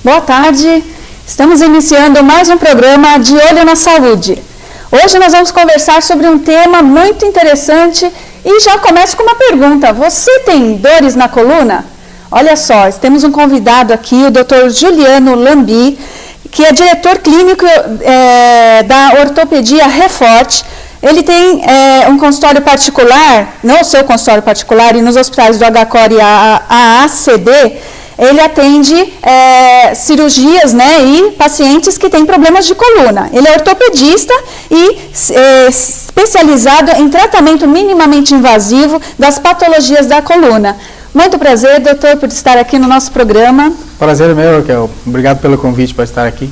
Boa tarde, estamos iniciando mais um programa De Olho na Saúde. Hoje nós vamos conversar sobre um tema muito interessante e já começo com uma pergunta. Você tem dores na coluna? Olha só, temos um convidado aqui, o Dr. Juliano Lambi, que é diretor clínico da Ortopedia Reforte. Ele tem um consultório particular, não o seu consultório particular, e nos hospitais do HCOR e a ACD, ele atende cirurgias, né, e pacientes que têm problemas de coluna. Ele é ortopedista e especializado em tratamento minimamente invasivo das patologias da coluna. Muito prazer, doutor, por estar aqui no nosso programa. Prazer é meu, Raquel. Obrigado pelo convite para estar aqui.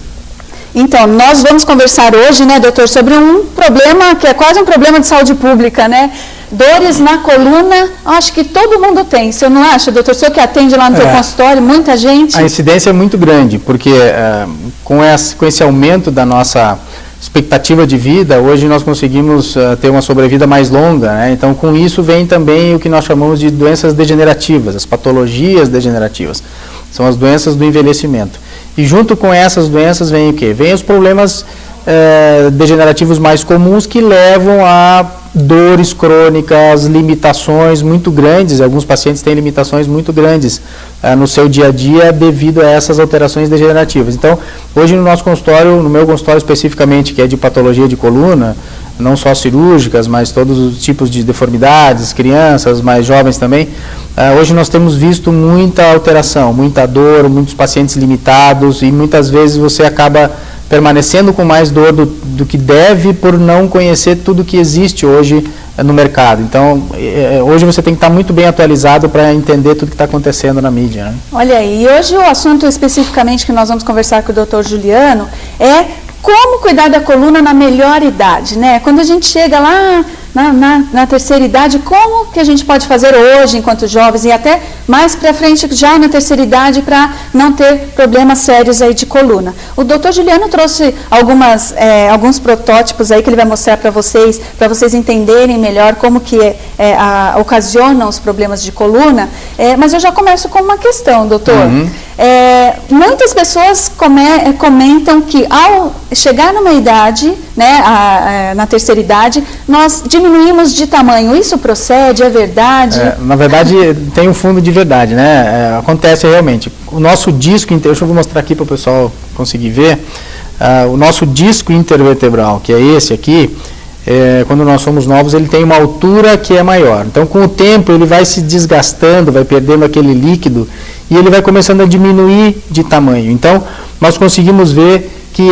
Então, nós vamos conversar hoje, né, doutor, sobre um problema que é quase um problema de saúde pública, né? Dores na coluna, acho que todo mundo tem, você não acha, doutor? O senhor que atende lá no seu consultório, muita gente... A incidência é muito grande, porque com esse aumento da nossa expectativa de vida, hoje nós conseguimos ter uma sobrevida mais longa, né? Então, com isso vem também o que nós chamamos de doenças degenerativas, as patologias degenerativas. São as doenças do envelhecimento. E junto com essas doenças vem o quê? Vem os problemas degenerativos mais comuns que levam a dores crônicas, limitações muito grandes. Alguns pacientes têm limitações muito grandes no seu dia a dia devido a essas alterações degenerativas. Então, hoje no nosso consultório, no meu consultório especificamente, que é de patologia de coluna, não só cirúrgicas, mas todos os tipos de deformidades, crianças, mais jovens também, hoje nós temos visto muita alteração, muita dor, muitos pacientes limitados e muitas vezes você acaba permanecendo com mais dor do que deve por não conhecer tudo que existe hoje no mercado. Então, hoje você tem que estar muito bem atualizado para entender tudo que está acontecendo na mídia, né? Olha aí, e hoje o assunto especificamente que nós vamos conversar com o Dr. Juliano é como cuidar da coluna na melhor idade, né? Quando a gente chega lá na terceira idade, como que a gente pode fazer hoje, enquanto jovens, e até mais para frente, já na terceira idade, para não ter problemas sérios aí de coluna. O doutor Juliano trouxe alguns protótipos aí que ele vai mostrar para vocês entenderem melhor como que ocasionam os problemas de coluna, mas eu já começo com uma questão, doutor. Muitas pessoas comentam que ao chegar numa idade, né, na terceira idade, nós diminuímos de tamanho. Isso procede? É verdade? Na verdade, tem um fundo de verdade, né? Acontece realmente. O nosso disco, deixa eu mostrar aqui para o pessoal conseguir ver, o nosso disco intervertebral, que é esse aqui, quando nós somos novos, ele tem uma altura que é maior. Então, com o tempo, ele vai se desgastando, vai perdendo aquele líquido e ele vai começando a diminuir de tamanho. Então, nós conseguimos ver que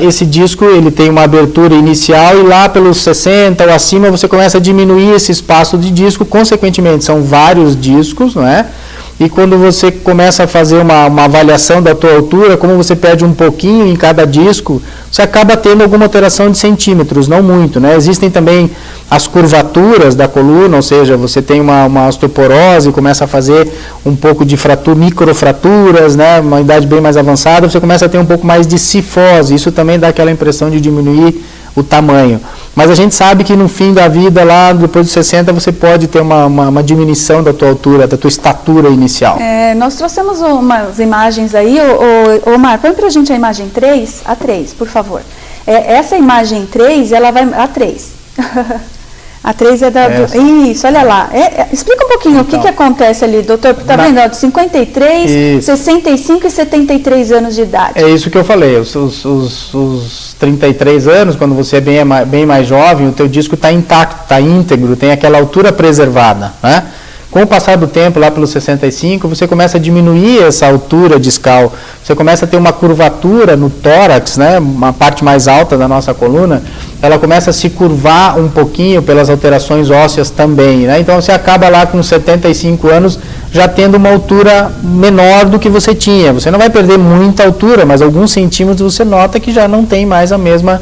esse disco ele tem uma abertura inicial e lá pelos 60 ou acima você começa a diminuir esse espaço de disco, consequentemente são vários discos, não é? E quando você começa a fazer uma avaliação da tua altura, como você perde um pouquinho em cada disco, você acaba tendo alguma alteração de centímetros, não muito, né? Existem também as curvaturas da coluna, ou seja, você tem uma osteoporose, começa a fazer um pouco de microfraturas, né? Uma idade bem mais avançada, você começa a ter um pouco mais de cifose, isso também dá aquela impressão de diminuir o tamanho. Mas a gente sabe que no fim da vida, lá depois dos 60, você pode ter uma diminuição da tua altura, da tua estatura inicial. Nós trouxemos umas imagens aí, Omar, põe pra gente a imagem 3, a 3, por favor. Essa imagem 3, ela vai... A 3. A 3 é da... Isso, olha lá. Explica um pouquinho então, o que acontece ali, doutor. Está vendo? 53, isso. 65 e 73 anos de idade. É isso que eu falei. Os 33 anos, quando você é bem mais jovem, o teu disco está intacto, está íntegro, tem aquela altura preservada, né? Com o passar do tempo, lá pelos 65, você começa a diminuir essa altura discal, você começa a ter uma curvatura no tórax, né, uma parte mais alta da nossa coluna, ela começa a se curvar um pouquinho pelas alterações ósseas também, né? Então você acaba lá com 75 anos já tendo uma altura menor do que você tinha. Você não vai perder muita altura, mas alguns centímetros você nota que já não tem mais a mesma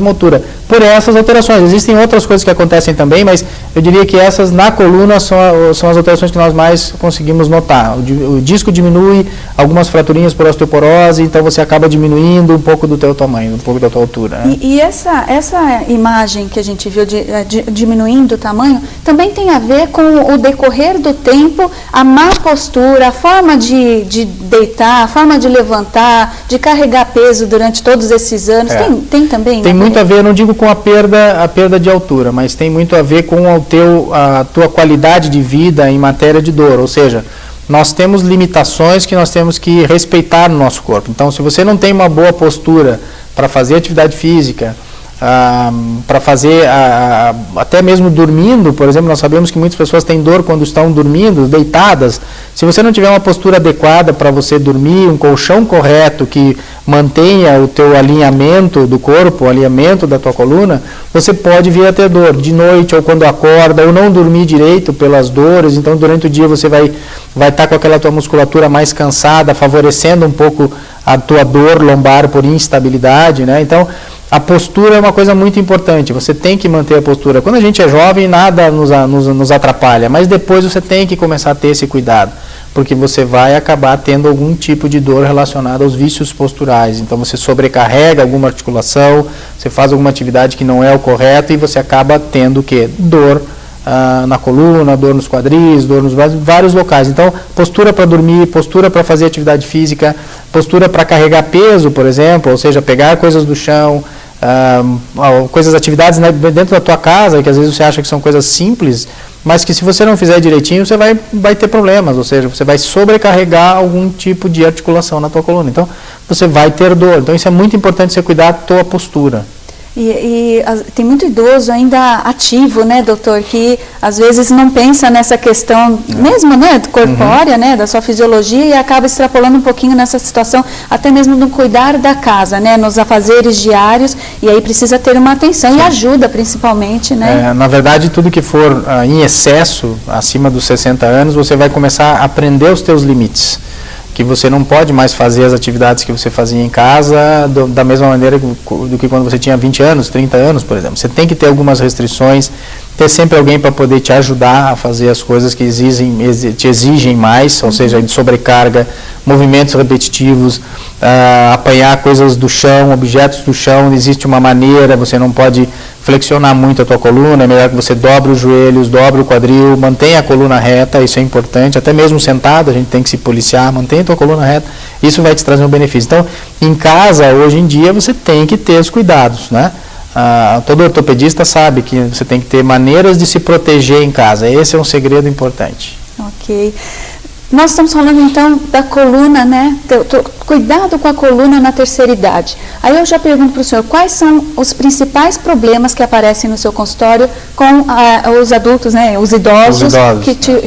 altura. por essas alterações. Existem outras coisas que acontecem também, mas eu diria que essas na coluna são as alterações que nós mais conseguimos notar. O disco diminui, algumas fraturinhas por osteoporose, então você acaba diminuindo um pouco do teu tamanho, um pouco da tua altura. Né? E essa imagem que a gente viu diminuindo o tamanho, também tem a ver com o decorrer do tempo, a má postura, a forma de deitar, a forma de levantar, de carregar peso durante todos esses anos. Tem também? Tem muito a ver, eu não digo com a perda de altura, mas tem muito a ver com a tua qualidade de vida em matéria de dor, ou seja, nós temos limitações que nós temos que respeitar no nosso corpo. Então, se você não tem uma boa postura para fazer atividade física, para fazer, até mesmo dormindo, por exemplo, nós sabemos que muitas pessoas têm dor quando estão dormindo, deitadas. Se você não tiver uma postura adequada para você dormir, um colchão correto que mantenha o teu alinhamento do corpo, o alinhamento da tua coluna, você pode vir a ter dor de noite ou quando acorda, ou não dormir direito pelas dores. Então, durante o dia você vai estar com aquela tua musculatura mais cansada, favorecendo um pouco a tua dor lombar por instabilidade, né? Então, a postura é uma coisa muito importante, você tem que manter a postura. Quando a gente é jovem, nada nos atrapalha, mas depois você tem que começar a ter esse cuidado, porque você vai acabar tendo algum tipo de dor relacionada aos vícios posturais. Então você sobrecarrega alguma articulação, você faz alguma atividade que não é o correto e você acaba tendo o quê? Dor na coluna, dor nos quadris, dor nos vários locais. Então, postura para dormir, postura para fazer atividade física, postura para carregar peso, por exemplo, ou seja, pegar coisas do chão, atividades dentro da tua casa, que às vezes você acha que são coisas simples, mas que se você não fizer direitinho, você vai ter problemas, ou seja, você vai sobrecarregar algum tipo de articulação na tua coluna. Então, você vai ter dor. Então, isso é muito importante você cuidar da tua postura. E tem muito idoso ainda ativo, né, doutor, que às vezes não pensa nessa questão mesmo, né, corpórea, né, da sua fisiologia e acaba extrapolando um pouquinho nessa situação, até mesmo no cuidar da casa, né, nos afazeres diários, e aí precisa ter uma atenção e ajuda principalmente, né. Na verdade, tudo que for em excesso, acima dos 60 anos, você vai começar a aprender os teus limites. Que você não pode mais fazer as atividades que você fazia em casa da mesma maneira do que quando você tinha 20 anos, 30 anos, por exemplo. Você tem que ter algumas restrições, ter sempre alguém para poder te ajudar a fazer as coisas que te exigem mais, ou seja, de sobrecarga, movimentos repetitivos, apanhar coisas do chão, objetos do chão, existe uma maneira, você não pode flexionar muito a tua coluna, é melhor que você dobre os joelhos, dobre o quadril, mantenha a coluna reta, isso é importante, até mesmo sentado a gente tem que se policiar, mantenha a tua coluna reta, isso vai te trazer um benefício. Então, em casa, hoje em dia, você tem que ter os cuidados, né? Todo ortopedista sabe que você tem que ter maneiras de se proteger em casa, esse é um segredo importante. Ok. Nós estamos falando então da coluna, né? Cuidado com a coluna na terceira idade. Aí eu já pergunto para o senhor, quais são os principais problemas que aparecem no seu consultório com os adultos, né? Os idosos.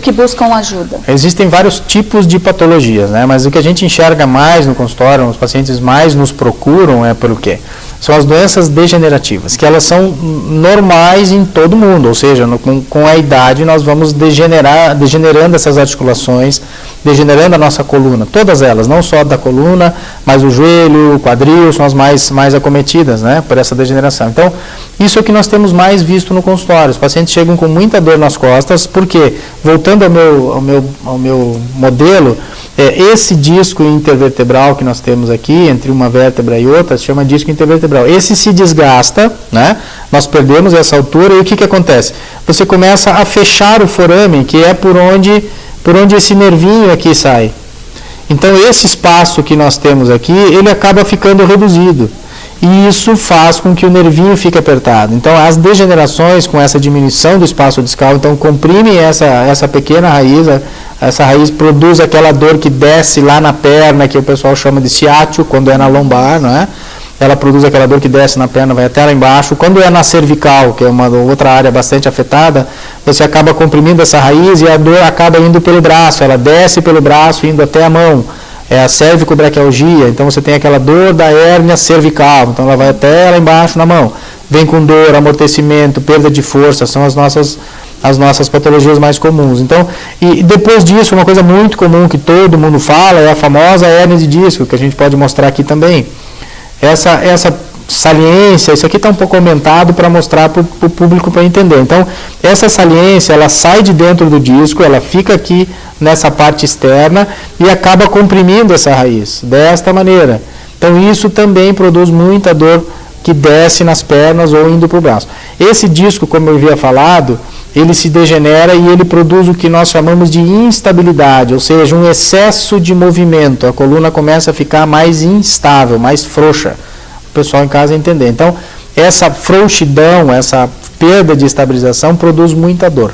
Que buscam ajuda? Existem vários tipos de patologias, né? Mas o que a gente enxerga mais no consultório, os pacientes mais nos procuram é por quê? São as doenças degenerativas, que elas são normais em todo mundo, ou seja, com a idade nós vamos degenerando essas articulações, degenerando a nossa coluna, todas elas, não só da coluna, mas o joelho, o quadril, são as mais acometidas, né, por essa degeneração. Então, isso é o que nós temos mais visto no consultório, os pacientes chegam com muita dor nas costas, porque, voltando ao meu modelo, esse disco intervertebral que nós temos aqui, entre uma vértebra e outra, se chama disco intervertebral. Esse se desgasta, né? Nós perdemos essa altura e o que acontece? Você começa a fechar o forame, que é por onde esse nervinho aqui sai. Então, esse espaço que nós temos aqui, ele acaba ficando reduzido. E isso faz com que o nervinho fique apertado. Então, as degenerações com essa diminuição do espaço discal, então comprimem essa pequena raiz, essa raiz produz aquela dor que desce lá na perna, que o pessoal chama de ciático, quando é na lombar, não é? Ela produz aquela dor que desce na perna, vai até lá embaixo. Quando é na cervical, que é uma outra área bastante afetada, você acaba comprimindo essa raiz e a dor acaba indo pelo braço, ela desce pelo braço, indo até a mão. É a cervicobraquialgia, então você tem aquela dor da hérnia cervical, então ela vai até lá embaixo na mão. Vem com dor, amortecimento, perda de força, são as nossas patologias mais comuns. Então, e depois disso, uma coisa muito comum que todo mundo fala é a famosa hérnia de disco, que a gente pode mostrar aqui também. Essa saliência, isso aqui está um pouco aumentado para mostrar para o público para entender. Então, essa saliência, ela sai de dentro do disco, ela fica aqui nessa parte externa e acaba comprimindo essa raiz, desta maneira. Então, isso também produz muita dor que desce nas pernas ou indo para o braço. Esse disco, como eu havia falado, ele se degenera e ele produz o que nós chamamos de instabilidade, ou seja, um excesso de movimento. A coluna começa a ficar mais instável, mais frouxa. O pessoal em casa entender. Então, essa frouxidão, essa perda de estabilização produz muita dor.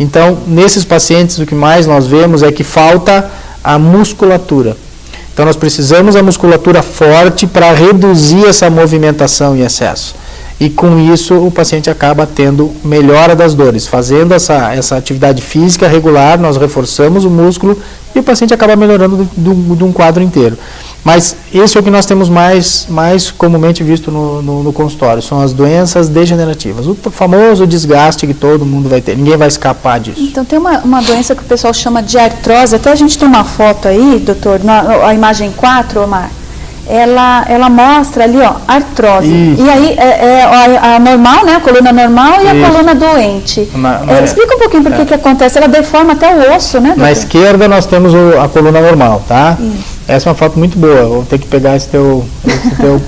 Então, nesses pacientes, o que mais nós vemos é que falta a musculatura. Então, nós precisamos da musculatura forte para reduzir essa movimentação em excesso. E com isso, o paciente acaba tendo melhora das dores. Fazendo essa atividade física regular, nós reforçamos o músculo e o paciente acaba melhorando de um quadro inteiro. Mas esse é o que nós temos mais comumente visto no consultório, são as doenças degenerativas. O famoso desgaste que todo mundo vai ter, ninguém vai escapar disso. Então tem uma doença que o pessoal chama de artrose, até a gente tem uma foto aí, doutor, a imagem 4, Omar, ela mostra ali, ó, artrose. Isso. E aí a normal, né, a coluna normal e a coluna doente. Explica um pouquinho por que acontece, ela deforma até o osso, né, doutor? Na esquerda nós temos a coluna normal, tá? Isso. Essa é uma foto muito boa, vou ter que pegar esse teu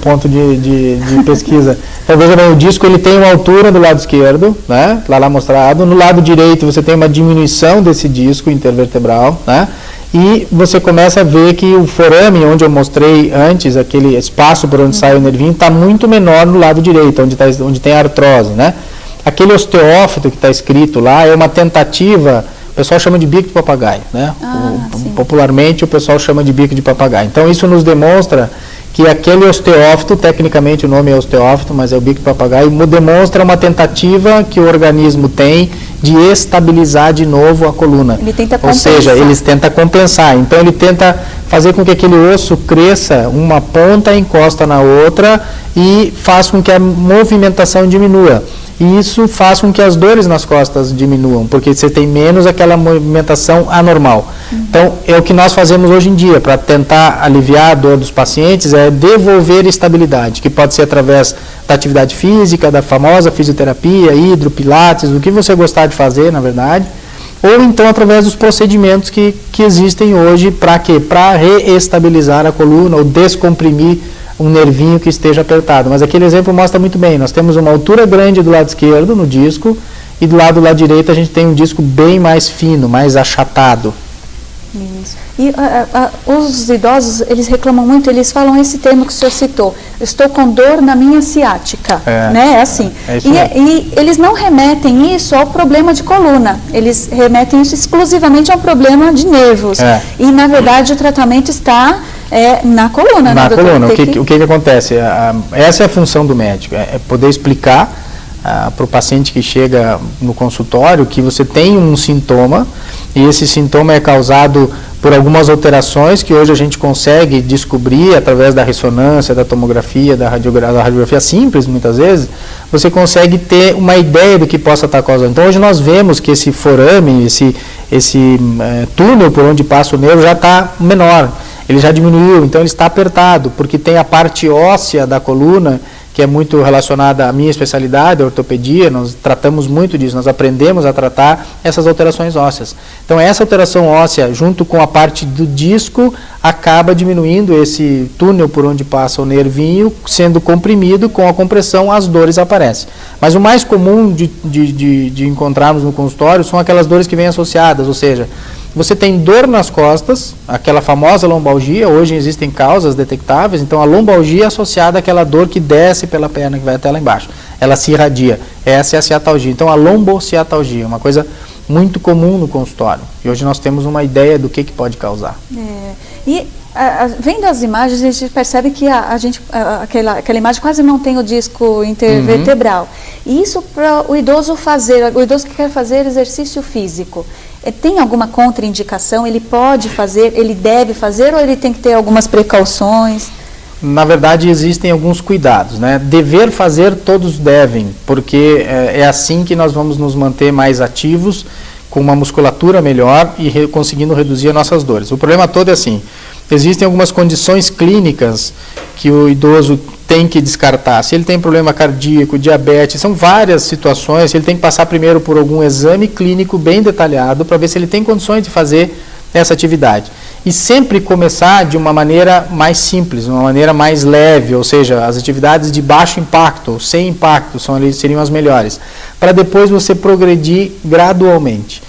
ponto de pesquisa. Então veja bem, o disco ele tem uma altura do lado esquerdo, né, lá mostrado. No lado direito você tem uma diminuição desse disco intervertebral, né? E você começa a ver que o forame, onde eu mostrei antes, aquele espaço por onde sai o nervinho, está muito menor no lado direito, onde tem a artrose, né? Aquele osteófito que está escrito lá é uma tentativa, o pessoal chama de bico de papagaio, né? Popularmente o pessoal chama de bico de papagaio. Então isso nos demonstra que aquele osteófito, tecnicamente o nome é osteófito, mas é o bico de papagaio, demonstra uma tentativa que o organismo tem de estabilizar de novo a coluna. Ele tenta compensar. Ou seja, ele tenta compensar. Então ele tenta fazer com que aquele osso cresça, uma ponta encosta na outra e faz com que a movimentação diminua. E isso faz com que as dores nas costas diminuam, porque você tem menos aquela movimentação anormal. Então, é o que nós fazemos hoje em dia, para tentar aliviar a dor dos pacientes, é devolver estabilidade, que pode ser através da atividade física, da famosa fisioterapia, hidropilates, o que você gostar de fazer, na verdade, ou então através dos procedimentos que existem hoje, para quê? Para reestabilizar a coluna ou descomprimir um nervinho que esteja apertado. Mas aquele exemplo mostra muito bem, nós temos uma altura grande do lado esquerdo, no disco, e do lado direito a gente tem um disco bem mais fino, mais achatado. Isso. E os idosos, eles reclamam muito, eles falam esse termo que o senhor citou, estou com dor na minha ciática, né? É assim. E eles não remetem isso ao problema de coluna, eles remetem isso exclusivamente ao problema de nervos. E, na verdade, o tratamento está na coluna. Na coluna. O que acontece? Essa é a função do médico, é poder explicar para o paciente que chega no consultório que você tem um sintoma e esse sintoma é causado por algumas alterações que hoje a gente consegue descobrir através da ressonância, da tomografia, da radiografia simples, muitas vezes, você consegue ter uma ideia do que possa estar causando. Então hoje nós vemos que esse forame, esse túnel por onde passa o nervo já está menor, ele já diminuiu, então ele está apertado, porque tem a parte óssea da coluna que é muito relacionada à minha especialidade, a ortopedia, nós tratamos muito disso, nós aprendemos a tratar essas alterações ósseas. Então essa alteração óssea, junto com a parte do disco, acaba diminuindo esse túnel por onde passa o nervinho, sendo comprimido, com a compressão as dores aparecem. Mas o mais comum de encontrarmos no consultório são aquelas dores que vêm associadas, ou seja, você tem dor nas costas, aquela famosa lombalgia, hoje existem causas detectáveis, então a lombalgia é associada àquela dor que desce pela perna, que vai até lá embaixo. Ela se irradia. Essa é a ciatalgia. Então a lombociatalgia, uma coisa muito comum no consultório. E hoje nós temos uma ideia do que pode causar. Vendo as imagens, a gente percebe que aquela imagem quase não tem o disco intervertebral. E isso para o idoso fazer, o idoso que quer fazer exercício físico, tem alguma contraindicação? Ele pode fazer, ele deve fazer ou ele tem que ter algumas precauções? Na verdade, existem alguns cuidados, né? Dever fazer, todos devem, porque é assim que nós vamos nos manter mais ativos, com uma musculatura melhor e conseguindo reduzir as nossas dores. O problema todo é assim, existem algumas condições clínicas que o idoso tem que descartar. Se ele tem problema cardíaco, diabetes, são várias situações, ele tem que passar primeiro por algum exame clínico bem detalhado para ver se ele tem condições de fazer essa atividade. E sempre começar de uma maneira mais simples, uma maneira mais leve, ou seja, as atividades de baixo impacto, ou sem impacto, seriam as melhores, para depois você progredir gradualmente.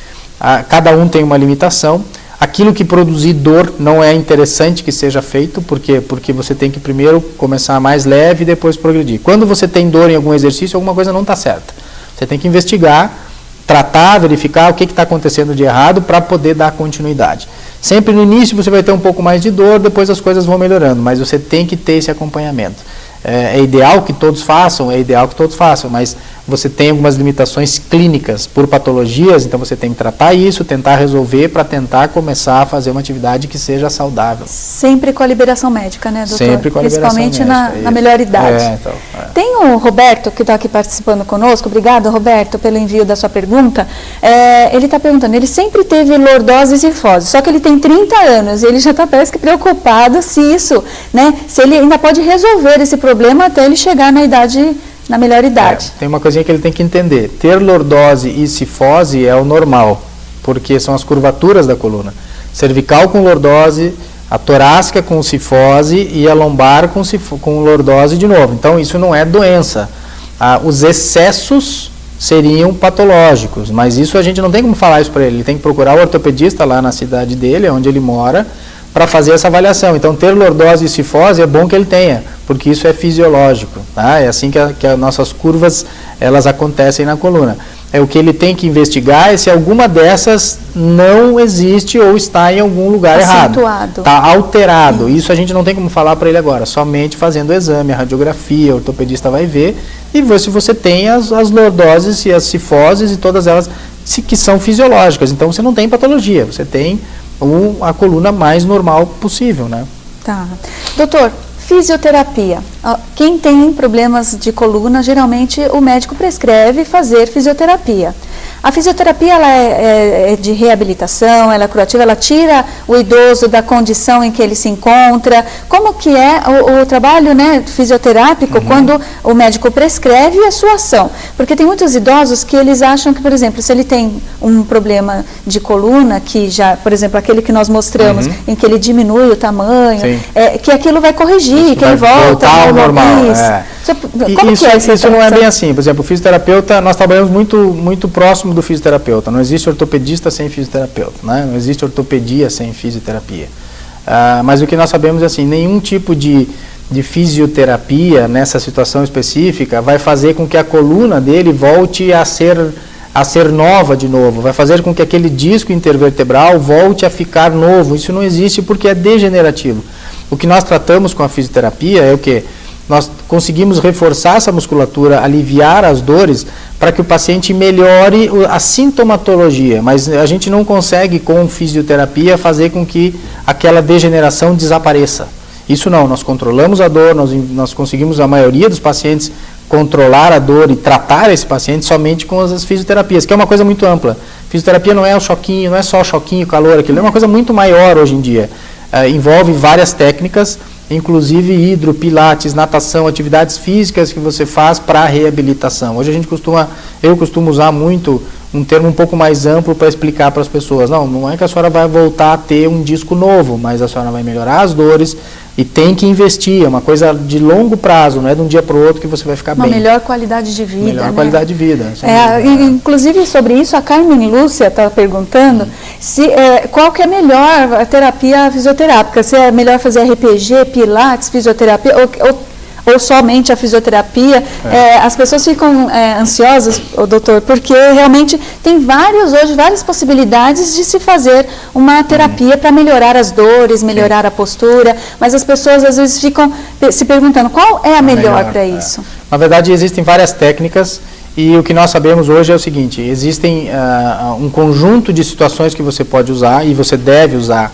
Cada um tem uma limitação. Aquilo que produzir dor não é interessante que seja feito, porque você tem que primeiro começar mais leve e depois progredir. Quando você tem dor em algum exercício, alguma coisa não está certa. Você tem que investigar, tratar, verificar o que está acontecendo de errado para poder dar continuidade. Sempre no início você vai ter um pouco mais de dor, depois as coisas vão melhorando, mas você tem que ter esse acompanhamento. É ideal que todos façam, mas você tem algumas limitações clínicas por patologias, então você tem que tratar isso, tentar resolver para tentar começar a fazer uma atividade que seja saudável. Sempre com a liberação médica, né, doutor? Sempre com a liberação médica. Principalmente na melhor idade. Tem o Roberto, que está aqui participando conosco. Obrigado, Roberto, pelo envio da sua pergunta. Ele está perguntando, ele sempre teve lordose e cifose, só que ele tem 30 anos e ele já está, parece que, preocupado se isso, né, se ele ainda pode resolver esse problema até ele chegar na melhor idade. Tem uma coisinha que ele tem que entender. Ter lordose e cifose é o normal, porque são as curvaturas da coluna. Cervical com lordose, a torácica com cifose e a lombar com lordose de novo. Então, isso não é doença. Os excessos seriam patológicos, mas isso a gente não tem como falar isso para ele. Ele tem que procurar o ortopedista lá na cidade dele, onde ele mora, para fazer essa avaliação. Então, ter lordose e cifose é bom que ele tenha, porque isso é fisiológico, tá? É assim que as nossas curvas, elas acontecem na coluna. O que ele tem que investigar é se alguma dessas não existe ou está em algum lugar errado. Está alterado. Sim. Isso a gente não tem como falar para ele agora, somente fazendo o exame, a radiografia, o ortopedista vai ver e ver se você tem as lordoses e as cifoses e todas elas que são fisiológicas. Então, você não tem patologia, você tem a coluna mais normal possível, né? Tá. Doutor, fisioterapia. Quem tem problemas de coluna, geralmente o médico prescreve fazer fisioterapia. A fisioterapia, ela é de reabilitação, ela é curativa, ela tira o idoso da condição em que ele se encontra. Como que é o trabalho, né, fisioterápico quando o médico prescreve a sua ação? Porque tem muitos idosos que eles acham que, por exemplo, se ele tem um problema de coluna, que já, por exemplo, aquele que nós mostramos, em que ele diminui o tamanho, que aquilo vai corrigir, isso que ele volta ao normal. Como que é isso não é bem assim. Por exemplo, o fisioterapeuta, nós trabalhamos muito próximo do fisioterapeuta. Não existe ortopedista sem fisioterapeuta, né? Não existe ortopedia sem fisioterapia. Mas o que nós sabemos é assim, nenhum tipo de fisioterapia nessa situação específica vai fazer com que a coluna dele volte a ser nova de novo, vai fazer com que aquele disco intervertebral volte a ficar novo. Isso não existe porque é degenerativo. O que nós tratamos com a fisioterapia é o quê? Nós conseguimos reforçar essa musculatura, aliviar as dores, para que o paciente melhore a sintomatologia, mas a gente não consegue, com fisioterapia, fazer com que aquela degeneração desapareça. Isso não, nós controlamos a dor, nós conseguimos, a maioria dos pacientes, controlar a dor e tratar esse paciente somente com as fisioterapias, que é uma coisa muito ampla. Fisioterapia não é o choquinho, não é só o choquinho, calor, aquilo é uma coisa muito maior hoje em dia. Envolve várias técnicas, inclusive hidro, pilates, natação, atividades físicas que você faz para reabilitação. Hoje eu costumo usar muito um termo um pouco mais amplo para explicar para as pessoas. Não é que a senhora vai voltar a ter um disco novo, mas a senhora vai melhorar as dores e tem que investir. É uma coisa de longo prazo, não é de um dia para o outro que você vai ficar bem. Uma melhor qualidade de vida. Melhor qualidade de vida. Inclusive sobre isso, a Carmen Lúcia está perguntando qual que é melhor a terapia fisioterápica. Se é melhor fazer RPG, pilates, fisioterapia ou somente a fisioterapia. As pessoas ficam ansiosas, doutor, porque realmente tem várias possibilidades de se fazer uma terapia para melhorar as dores, melhorar a postura, mas as pessoas às vezes ficam se perguntando qual é a melhor para isso. Na verdade, existem várias técnicas e o que nós sabemos hoje é o seguinte: existem um conjunto de situações que você pode usar e você deve usar.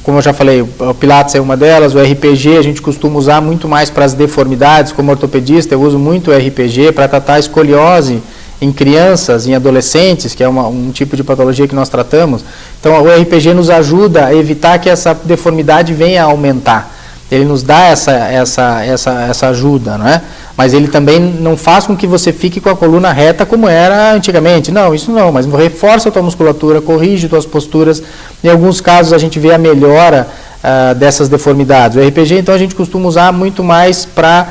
Como eu já falei, o Pilates é uma delas, o RPG a gente costuma usar muito mais para as deformidades. Como ortopedista, eu uso muito o RPG para tratar a escoliose em crianças, em adolescentes, que é um tipo de patologia que nós tratamos. Então, o RPG nos ajuda a evitar que essa deformidade venha a aumentar. Ele nos dá essa ajuda, não é? Mas ele também não faz com que você fique com a coluna reta como era antigamente. Não, isso não, mas reforça a tua musculatura, corrige tuas posturas. Em alguns casos a gente vê a melhora dessas deformidades. O RPG, então, a gente costuma usar muito mais para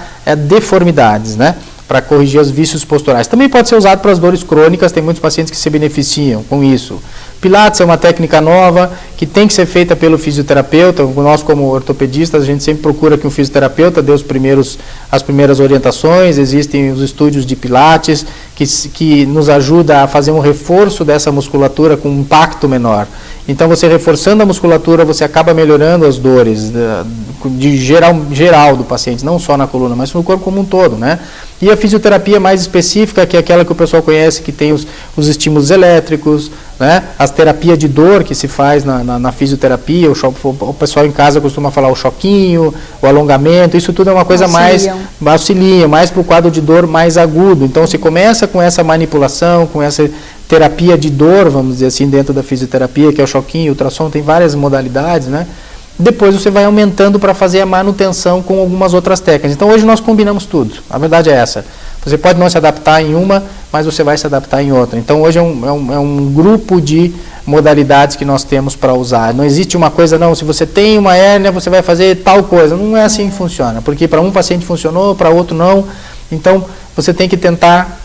deformidades, né? Para corrigir os vícios posturais. Também pode ser usado para as dores crônicas, tem muitos pacientes que se beneficiam com isso. Pilates é uma técnica nova que tem que ser feita pelo fisioterapeuta. Nós, como ortopedistas, a gente sempre procura que um fisioterapeuta dê as primeiras orientações. Existem os estúdios de Pilates que nos ajuda a fazer um reforço dessa musculatura com um impacto menor. Então, você reforçando a musculatura, você acaba melhorando as dores de geral do paciente, não só na coluna, mas no corpo como um todo, né? E a fisioterapia mais específica, que é aquela que o pessoal conhece, que tem os estímulos elétricos, né? As terapias de dor que se faz na fisioterapia, o pessoal em casa costuma falar o choquinho, o alongamento, isso tudo é uma coisa mais para o quadro de dor mais agudo. Então, se começa com essa manipulação, com essa terapia de dor, vamos dizer assim, dentro da fisioterapia, que é o choquinho, o ultrassom, tem várias modalidades, né? Depois você vai aumentando para fazer a manutenção com algumas outras técnicas. Então, hoje nós combinamos tudo. A verdade é essa. Você pode não se adaptar em uma, mas você vai se adaptar em outra. Então, hoje é um grupo de modalidades que nós temos para usar. Não existe uma coisa, não, se você tem uma hérnia, você vai fazer tal coisa. Não é assim que funciona, porque para um paciente funcionou, para outro não. Então, você tem que tentar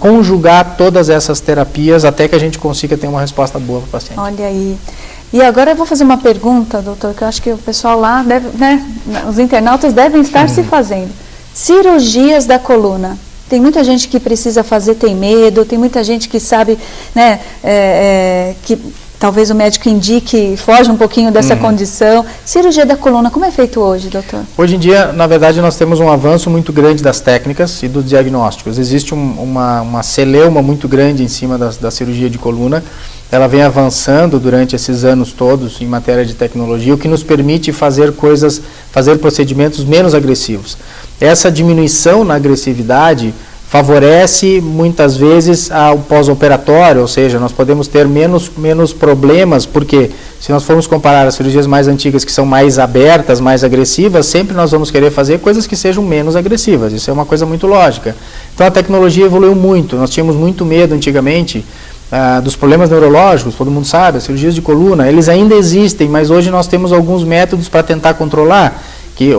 conjugar todas essas terapias até que a gente consiga ter uma resposta boa para o paciente. Olha aí. E agora eu vou fazer uma pergunta, doutor, que eu acho que o pessoal lá deve, né, os internautas devem estar se fazendo. Cirurgias da coluna. Tem muita gente que precisa fazer, tem medo, tem muita gente que sabe, né, que talvez o médico indique, foge um pouquinho dessa condição. Cirurgia da coluna, como é feito hoje, doutor? Hoje em dia, na verdade, nós temos um avanço muito grande das técnicas e dos diagnósticos. Existe uma celeuma muito grande em cima da cirurgia de coluna. Ela vem avançando durante esses anos todos em matéria de tecnologia, o que nos permite fazer procedimentos menos agressivos. Essa diminuição na agressividade favorece muitas vezes ao pós-operatório, ou seja, nós podemos ter menos problemas, porque se nós formos comparar as cirurgias mais antigas que são mais abertas, mais agressivas, sempre nós vamos querer fazer coisas que sejam menos agressivas, isso é uma coisa muito lógica. Então a tecnologia evoluiu muito, nós tínhamos muito medo antigamente dos problemas neurológicos, todo mundo sabe, as cirurgias de coluna, eles ainda existem, mas hoje nós temos alguns métodos para tentar controlar.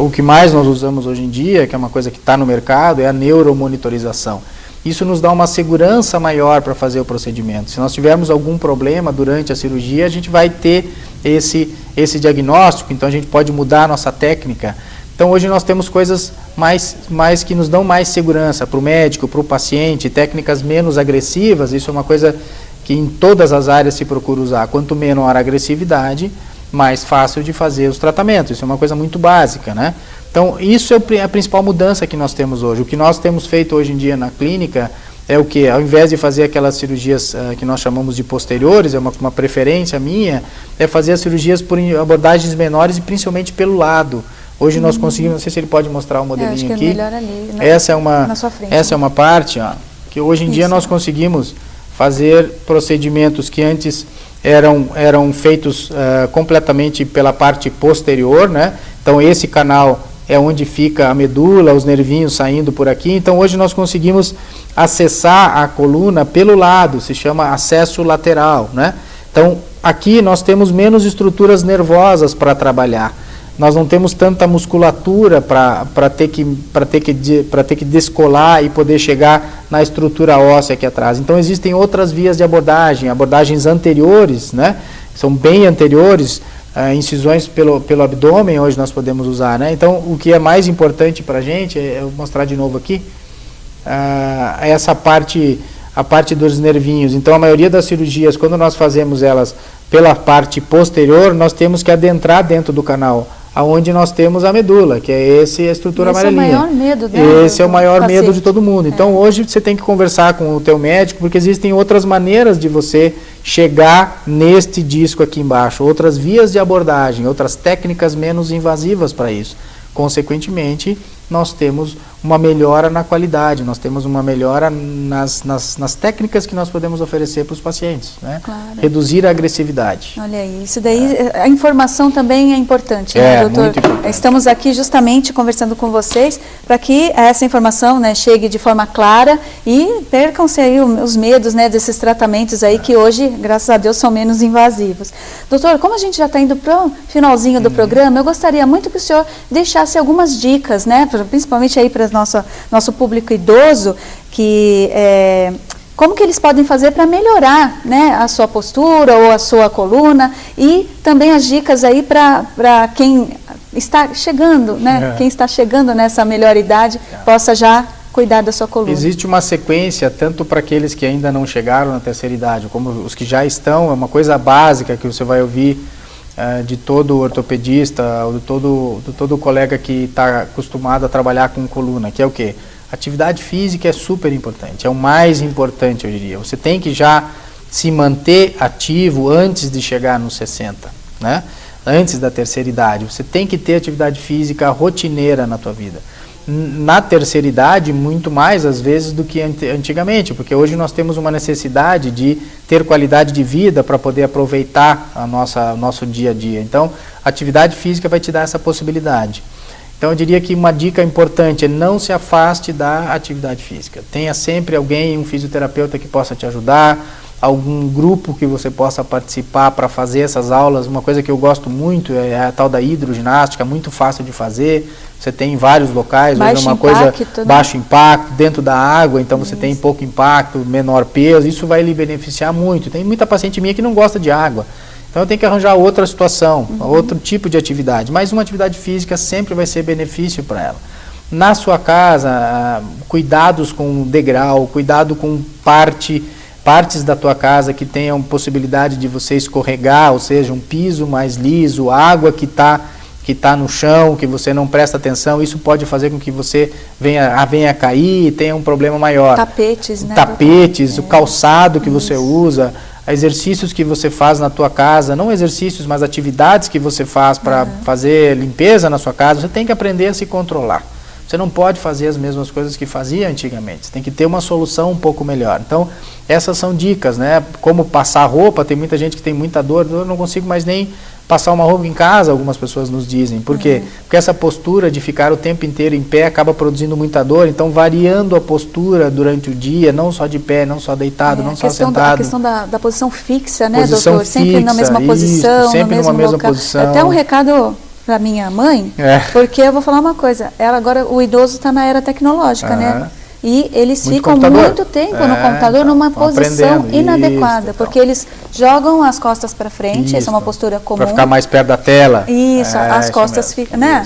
O que mais nós usamos hoje em dia, que é uma coisa que está no mercado, é a neuromonitorização. Isso nos dá uma segurança maior para fazer o procedimento. Se nós tivermos algum problema durante a cirurgia, a gente vai ter esse diagnóstico, então a gente pode mudar a nossa técnica. Então hoje nós temos coisas mais que nos dão mais segurança para o médico, para o paciente, técnicas menos agressivas, isso é uma coisa que em todas as áreas se procura usar. Quanto menor a agressividade, mais fácil de fazer os tratamentos. Isso é uma coisa muito básica, né? Então, isso é a principal mudança que nós temos hoje. O que nós temos feito hoje em dia na clínica é o que, ao invés de fazer aquelas cirurgias que nós chamamos de posteriores, é uma preferência minha, é fazer as cirurgias por abordagens menores e principalmente pelo lado. Hoje nós conseguimos, não sei se ele pode mostrar o modelinho acho que aqui. É melhor ali, na sua frente, essa é uma parte, ó, que hoje em dia nós conseguimos fazer procedimentos que antes eram feitos completamente pela parte posterior, né? Então esse canal é onde fica a medula, os nervinhos saindo por aqui. Então hoje nós conseguimos acessar a coluna pelo lado, se chama acesso lateral, né? Então aqui nós temos menos estruturas nervosas para trabalhar. Nós não temos tanta musculatura para ter que descolar e poder chegar na estrutura óssea aqui atrás. Então existem outras vias de abordagem, abordagens anteriores, né? São bem anteriores, incisões pelo abdômen hoje nós podemos usar, né? Então o que é mais importante para a gente, eu vou mostrar de novo aqui, essa parte, a parte dos nervinhos. Então a maioria das cirurgias, quando nós fazemos elas pela parte posterior, nós temos que adentrar dentro do canal, aonde nós temos a medula, que é a estrutura amarelinha. Esse é o maior medo, né? Esse é o maior medo de todo mundo. Então hoje você tem que conversar com o teu médico, porque existem outras maneiras de você chegar neste disco aqui embaixo, outras vias de abordagem, outras técnicas menos invasivas para isso. Consequentemente, nós temos uma melhora na qualidade, nós temos uma melhora nas técnicas que nós podemos oferecer para os pacientes, né? Claro. Reduzir a agressividade. Olha aí, isso daí, a informação também é importante, né, doutor? Muito importante. Estamos aqui justamente conversando com vocês para que essa informação, né, chegue de forma clara e percam-se aí os medos, né, desses tratamentos aí que hoje, graças a Deus, são menos invasivos. Doutor, como a gente já está indo para o finalzinho do programa, eu gostaria muito que o senhor deixasse algumas dicas, né, principalmente aí para nosso público idoso, que como que eles podem fazer para melhorar, né, a sua postura ou a sua coluna, e também as dicas aí para quem está chegando, né, quem está chegando nessa melhor idade, possa já cuidar da sua coluna. Existe uma sequência, tanto para aqueles que ainda não chegaram na terceira idade, como os que já estão, é uma coisa básica que você vai ouvir de todo ortopedista, ou de todo colega que está acostumado a trabalhar com coluna, que é o quê? Atividade física é super importante, é o mais importante, eu diria. Você tem que já se manter ativo antes de chegar nos 60, né? Antes da terceira idade. Você tem que ter atividade física rotineira na tua vida. Na terceira idade, muito mais às vezes do que antigamente, porque hoje nós temos uma necessidade de ter qualidade de vida para poder aproveitar o nosso dia a dia. Então, a atividade física vai te dar essa possibilidade. Então, eu diria que uma dica importante é não se afaste da atividade física. Tenha sempre alguém, um fisioterapeuta que possa te ajudar, algum grupo que você possa participar para fazer essas aulas. Uma coisa que eu gosto muito é a tal da hidroginástica, muito fácil de fazer. Você tem em vários locais, hoje é uma coisa baixo impacto, dentro da água, então você tem pouco impacto, menor peso, isso vai lhe beneficiar muito. Tem muita paciente minha que não gosta de água, então eu tenho que arranjar outra situação, outro tipo de atividade, mas uma atividade física sempre vai ser benefício para ela. Na sua casa, cuidados com degrau, cuidado com partes da tua casa que tenham possibilidade de você escorregar, ou seja, um piso mais liso, água que está no chão, que você não presta atenção, isso pode fazer com que você venha a cair e tenha um problema maior. Tapetes, né? Tapetes, o calçado que você usa, exercícios que você faz na tua casa, não exercícios, mas atividades que você faz para fazer limpeza na sua casa, você tem que aprender a se controlar. Você não pode fazer as mesmas coisas que fazia antigamente, você tem que ter uma solução um pouco melhor. Então, essas são dicas, né? Como passar roupa, tem muita gente que tem muita dor, eu não consigo mais nem passar uma roupa em casa, algumas pessoas nos dizem. Por quê? Porque essa postura de ficar o tempo inteiro em pé acaba produzindo muita dor, então variando a postura durante o dia, não só de pé, não só deitado, não só sentado. A questão da posição fixa, né, posição doutor? Fixa, sempre na mesma posição, sempre no mesmo numa mesma local. posição. Até um recado para minha mãe, porque eu vou falar uma coisa, ela agora, o idoso está na era tecnológica, né? E eles ficam muito tempo no computador numa posição inadequada, porque eles jogam as costas para frente, essa é uma postura comum. Para ficar mais perto da tela. Isso, as costas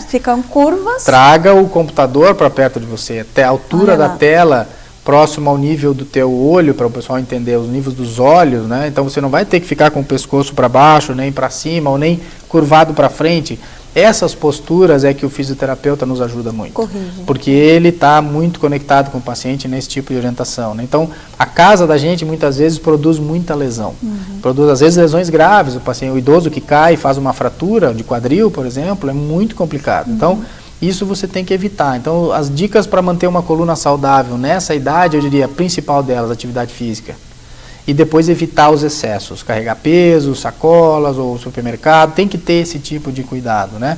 ficam curvas. Traga o computador para perto de você, até a altura da tela, próximo ao nível do teu olho, para o pessoal entender os níveis dos olhos, né? Então você não vai ter que ficar com o pescoço para baixo, nem para cima, ou nem curvado para frente. Essas posturas é que o fisioterapeuta nos ajuda muito. Corrige. Porque ele está muito conectado com o paciente nesse tipo de orientação, né? Então, a casa da gente muitas vezes produz muita lesão. Produz, às vezes, lesões graves. O idoso que cai e faz uma fratura de quadril, por exemplo, é muito complicado. Então, isso você tem que evitar. Então, as dicas para manter uma coluna saudável nessa idade, eu diria, a principal delas, atividade física. E depois evitar os excessos, carregar peso, sacolas ou supermercado, tem que ter esse tipo de cuidado, né?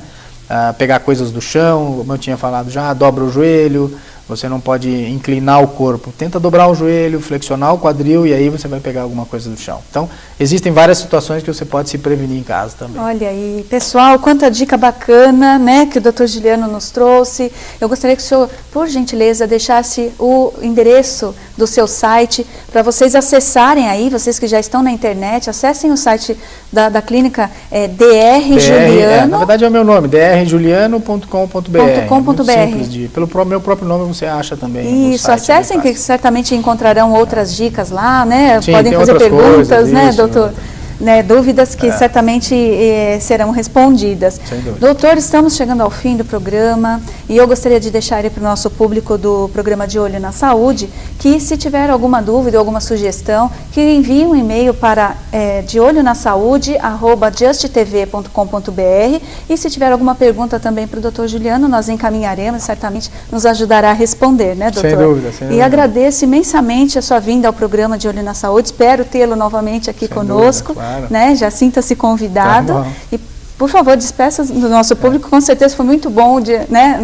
Pegar coisas do chão, como eu tinha falado já, dobra o joelho, você não pode inclinar o corpo. Tenta dobrar o joelho, flexionar o quadril e aí você vai pegar alguma coisa do chão. Então, existem várias situações que você pode se prevenir em casa também. Olha aí, pessoal, quanta dica bacana, né, que o Dr. Juliano nos trouxe. Eu gostaria que o senhor, por gentileza, deixasse o endereço do seu site para vocês acessarem aí, vocês que já estão na internet, acessem o site da clínica Dr. Juliano. Na verdade é o meu nome, drjuliano.com.br. Pelo meu próprio nome você acha também. Isso, acessem que certamente encontrarão outras dicas lá, né? Sim, podem fazer perguntas, coisas, né, isso, doutor? Né, dúvidas que certamente serão respondidas. Sem dúvida. Doutor, estamos chegando ao fim do programa E eu gostaria de deixar aí para o nosso público do programa De Olho na Saúde, que se tiver alguma dúvida, alguma sugestão, que envie um e-mail para deolhonasaude@justtv.com.br, e se tiver alguma pergunta também para o Dr. Juliano, nós encaminharemos, certamente nos ajudará a responder, né, doutor? Sem dúvida, sem dúvida. E agradeço imensamente a sua vinda ao programa De Olho na Saúde, espero tê-lo novamente aqui sem conosco, dúvida, claro. né? Já sinta-se convidado. Tá, e, por favor, despeça do nosso público, com certeza foi muito bom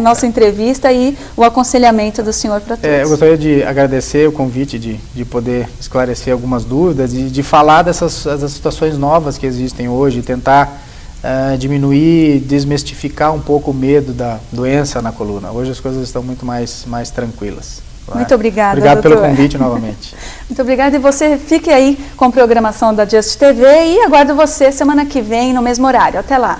nossa entrevista e o aconselhamento do senhor para todos. Eu gostaria de agradecer o convite de poder esclarecer algumas dúvidas e de falar dessas situações novas que existem hoje, tentar diminuir, desmistificar um pouco o medo da doença na coluna. Hoje as coisas estão muito mais tranquilas. Muito obrigada, Obrigado doutor. pelo convite novamente. Muito obrigada, e você fique aí com a programação da Just TV e aguardo você semana que vem no mesmo horário. Até lá.